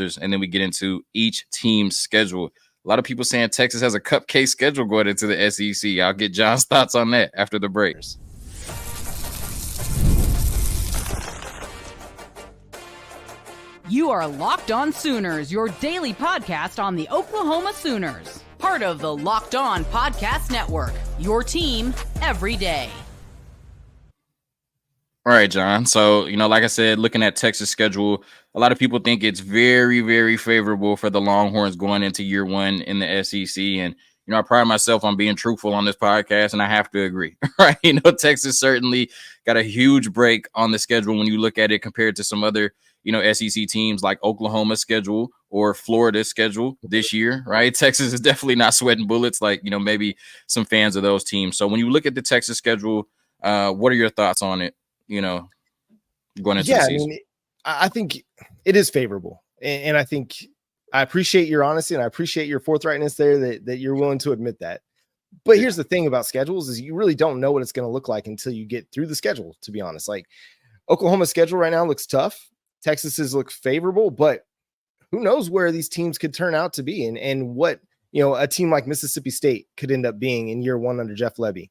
and then we get into each team's schedule. A lot of people saying Texas has a cupcake schedule going into the SEC. I'll get John's thoughts on that after the breaks. You are Locked On Sooners, your daily podcast on the Oklahoma Sooners. Part of the Locked On Podcast Network, your team every day. All right, John. So, like I said, looking at Texas' schedule, a lot of people think it's very, very favorable for the Longhorns going into year one in the SEC. And, I pride myself on being truthful on this podcast, and I have to agree, right? Texas certainly got a huge break on the schedule when you look at it compared to some other, SEC teams like Oklahoma's schedule or Florida's schedule this year, right? Texas is definitely not sweating bullets like, maybe some fans of those teams. So when you look at the Texas schedule, what are your thoughts on it? Going into the season. I think it is favorable. And I think I appreciate your honesty and I appreciate your forthrightness there that you're willing to admit that. But here's the thing about schedules is you really don't know what it's going to look like until you get through the schedule, to be honest. Like Oklahoma's schedule right now looks tough. Texas's look favorable, but who knows where these teams could turn out to be and what, a team like Mississippi State could end up being in year one under Jeff Lebby.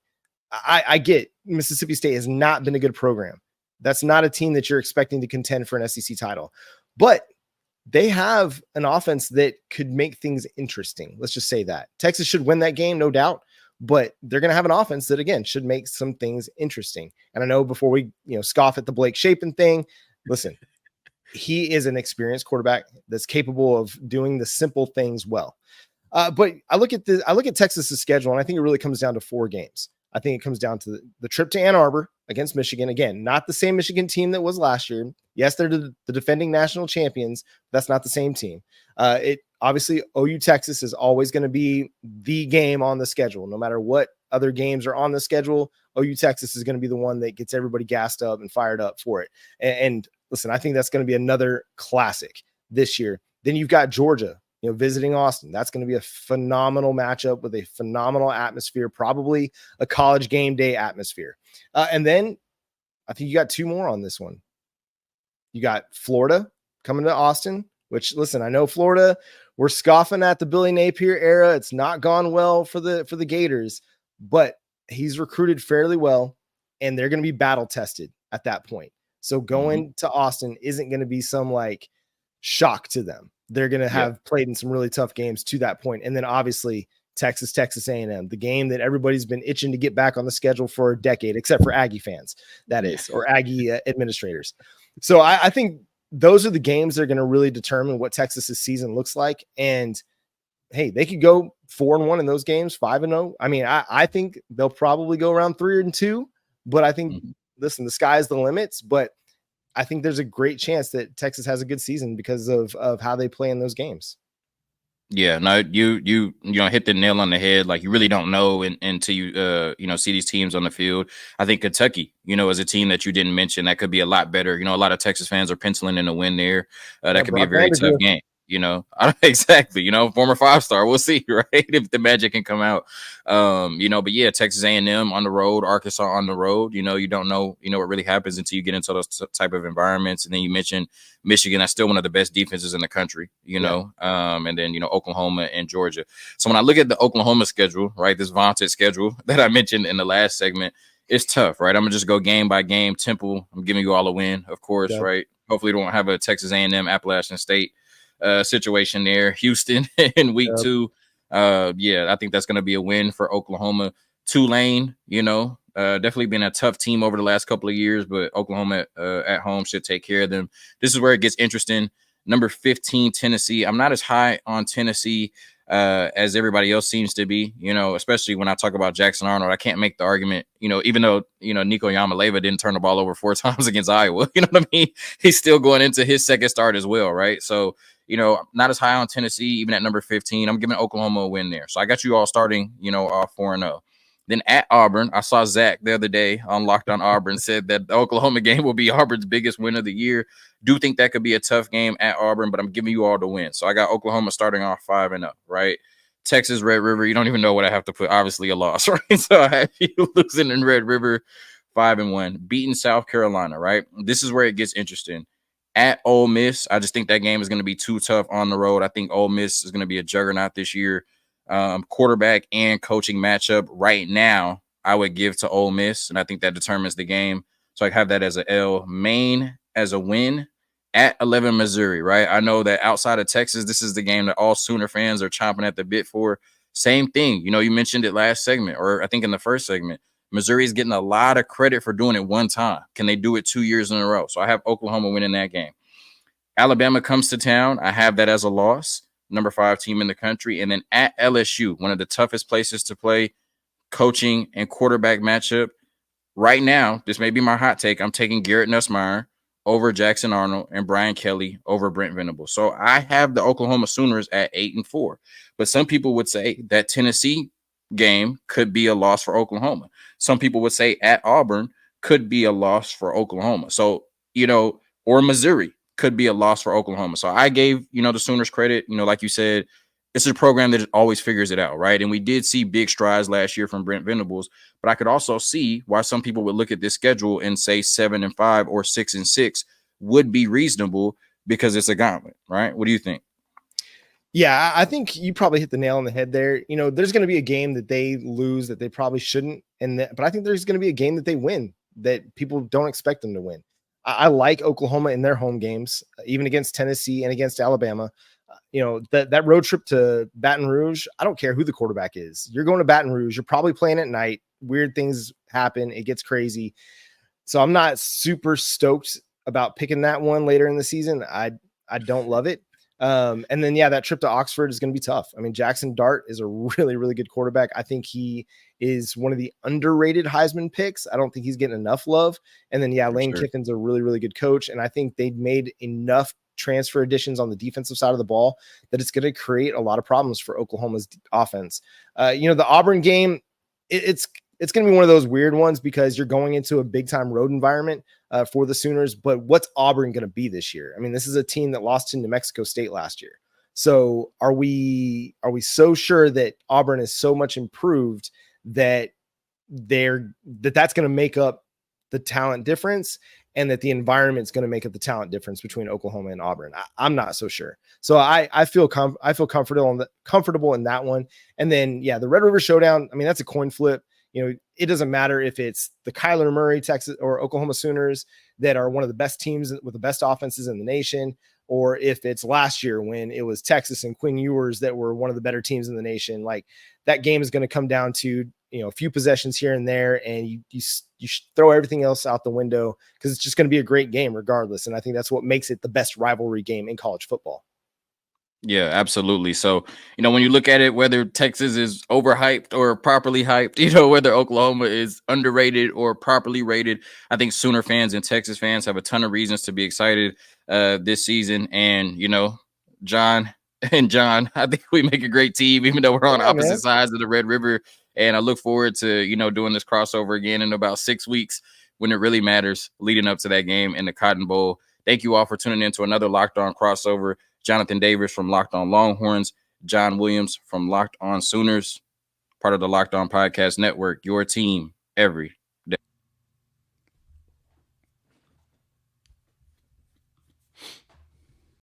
I get Mississippi State has not been a good program. That's not a team that you're expecting to contend for an SEC title, but they have an offense that could make things interesting. Let's just say that Texas should win that game, no doubt, but they're going to have an offense that again should make some things interesting. And I know before we, scoff at the Blake Shapen thing, listen, he is an experienced quarterback that's capable of doing the simple things well. But I look at Texas's schedule, and I think it really comes down to 4 games. I think it comes down to the trip to Ann Arbor against Michigan. Again, not the same Michigan team that was last year. Yes, they're the defending national champions. That's not the same team. It obviously OU Texas is always going to be the game on the schedule. No matter what other games are on the schedule, OU Texas is going to be the one that gets everybody gassed up and fired up for it. And listen, I think that's going to be another classic this year. Then you've got Georgia, visiting Austin. That's going to be a phenomenal matchup with a phenomenal atmosphere, probably a college game day atmosphere. And then I think you got 2 more on this one. You got Florida coming to Austin, which listen, I know Florida, we're scoffing at the Billy Napier era. It's not gone well for the Gators, but he's recruited fairly well and they're going to be battle tested at that point. So going to Austin isn't going to be some like shock to them. They're going to have played in some really tough games to that point. And then obviously Texas A&M, the game that everybody's been itching to get back on the schedule for a decade, except for Aggie fans, that is, or Aggie administrators. So I think those are the games that are going to really determine what Texas's season looks like. And hey, they could go 4-1 in those games, 5-0. I mean, I think they'll probably go around 3-2, but I think, listen, the sky's the limits, but I think there's a great chance that Texas has a good season because of how they play in those games. Yeah, no, you hit the nail on the head. Like you really don't know until you see these teams on the field. I think Kentucky, is a team that you didn't mention that could be a lot better. A lot of Texas fans are penciling in a win there. That could be a very tough game. Exactly, former 5-star. We'll see, right? If the magic can come out. But yeah, Texas A&M on the road, Arkansas on the road, you don't know, what really happens until you get into those type of environments. And then you mentioned Michigan, that's still one of the best defenses in the country, and then, Oklahoma and Georgia. So when I look at the Oklahoma schedule, right, this vaunted schedule that I mentioned in the last segment, it's tough, right? I'm gonna just go game by game. Temple, I'm giving you all a win, of course, right? Hopefully we don't have a Texas A&M Appalachian State situation there. Houston in week 2. I think that's going to be a win for Oklahoma. Tulane, definitely been a tough team over the last couple of years, but Oklahoma at home should take care of them. This is where it gets interesting. Number 15, Tennessee. I'm not as high on Tennessee as everybody else seems to be, especially when I talk about Jackson Arnold. I can't make the argument, even though, Nico Yamaleva didn't turn the ball over 4 times against Iowa. You know what I mean? He's still going into his second start as well, right? So, not as high on Tennessee, even at number 15. I'm giving Oklahoma a win there. So I got you all starting, off 4-0. Then at Auburn, I saw Zach the other day on Locked On Auburn said that the Oklahoma game will be Auburn's biggest win of the year. Do think that could be a tough game at Auburn, but I'm giving you all the win. So I got Oklahoma starting off 5-0, right? Texas, Red River, you don't even know what I have to put. Obviously a loss, right? So I have you losing in Red River 5-1, beating South Carolina, right? This is where it gets interesting. at Ole Miss. I just think that game is going to be too tough on the road. I think Ole Miss is going to be a juggernaut this year. Quarterback and coaching matchup right now, I would give to Ole Miss, and I think that determines the game. So I have that as a L. Maine as a win at 11 Missouri, right? I know that outside of Texas, this is the game that all Sooner fans are chomping at the bit for. Same thing. You know, you mentioned it last segment, or I think in the first segment. Missouri is getting a lot of credit for doing it one time. Can they do it 2 years in a row? So I have Oklahoma winning that game. Alabama comes to town. I have that as a loss. Number 5 team in the country. And then at LSU, one of the toughest places to play, coaching and quarterback matchup. Right now, this may be my hot take. I'm taking Garrett Nussmeier over Jackson Arnold and Brian Kelly over Brent Venables. So I have the Oklahoma Sooners at 8-4. But some people would say that Tennessee game could be a loss for Oklahoma. Some people would say at Auburn could be a loss for Oklahoma. So, you know, or Missouri could be a loss for Oklahoma. So I gave, you know, the Sooners credit. You know, like you said, it's a program that always figures it out, right? And we did see big strides last year from Brent Venables, but I could also see why some people would look at this schedule and say 7-5 or 6-6 would be reasonable because it's a gauntlet, right? What do you think? Yeah, I think you probably hit the nail on the head there. You know, there's going to be a game that they lose that they probably shouldn't, but I think there's going to be a game that they win that people don't expect them to win. I like Oklahoma in their home games, even against Tennessee and against Alabama. You know, that road trip to Baton Rouge, I don't care who the quarterback is. You're going to Baton Rouge. You're probably playing at night. Weird things happen. It gets crazy. So I'm not super stoked about picking that one later in the season. I don't love it. And then, yeah, that trip to Oxford is going to be tough. I mean, Jackson Dart is a really, really good quarterback. I think he is one of the underrated Heisman picks. I don't think he's getting enough love. And then, yeah, Lane Kiffin's a really, really good coach. And I think they've made enough transfer additions on the defensive side of the ball that it's going to create a lot of problems for Oklahoma's offense. You know, the Auburn game, it's going to be one of those weird ones because you're going into a big time road environment for the Sooners, but what's Auburn going to be this year? I mean, this is a team that lost to New Mexico State last year. So are we so sure that Auburn is so much improved that that's going to make up the talent difference and that the environment is going to make up the talent difference between Oklahoma and Auburn? I'm not so sure. So I feel comfortable in that one. And then, yeah, the Red River Showdown, I mean, that's a coin flip. You know, it doesn't matter if it's the Kyler Murray, Texas or Oklahoma Sooners that are one of the best teams with the best offenses in the nation, or if it's last year when it was Texas and Quinn Ewers that were one of the better teams in the nation. Like, that game is going to come down to, you know, a few possessions here and there, and you throw everything else out the window because it's just going to be a great game regardless. And I think that's what makes it the best rivalry game in college football. Yeah, absolutely. So, you know, when you look at it, whether Texas is overhyped or properly hyped, you know, whether Oklahoma is underrated or properly rated, I think Sooner fans and Texas fans have a ton of reasons to be excited this season. And, you know, John, I think we make a great team, even though we're on opposite sides of the Red River. And I look forward to, you know, doing this crossover again in about 6 weeks when it really matters, leading up to that game in the Cotton Bowl. Thank you all for tuning in to another Locked On crossover. Jonathan Davis from Locked On Longhorns, John Williams from Locked On Sooners, part of the Locked On Podcast Network, your team every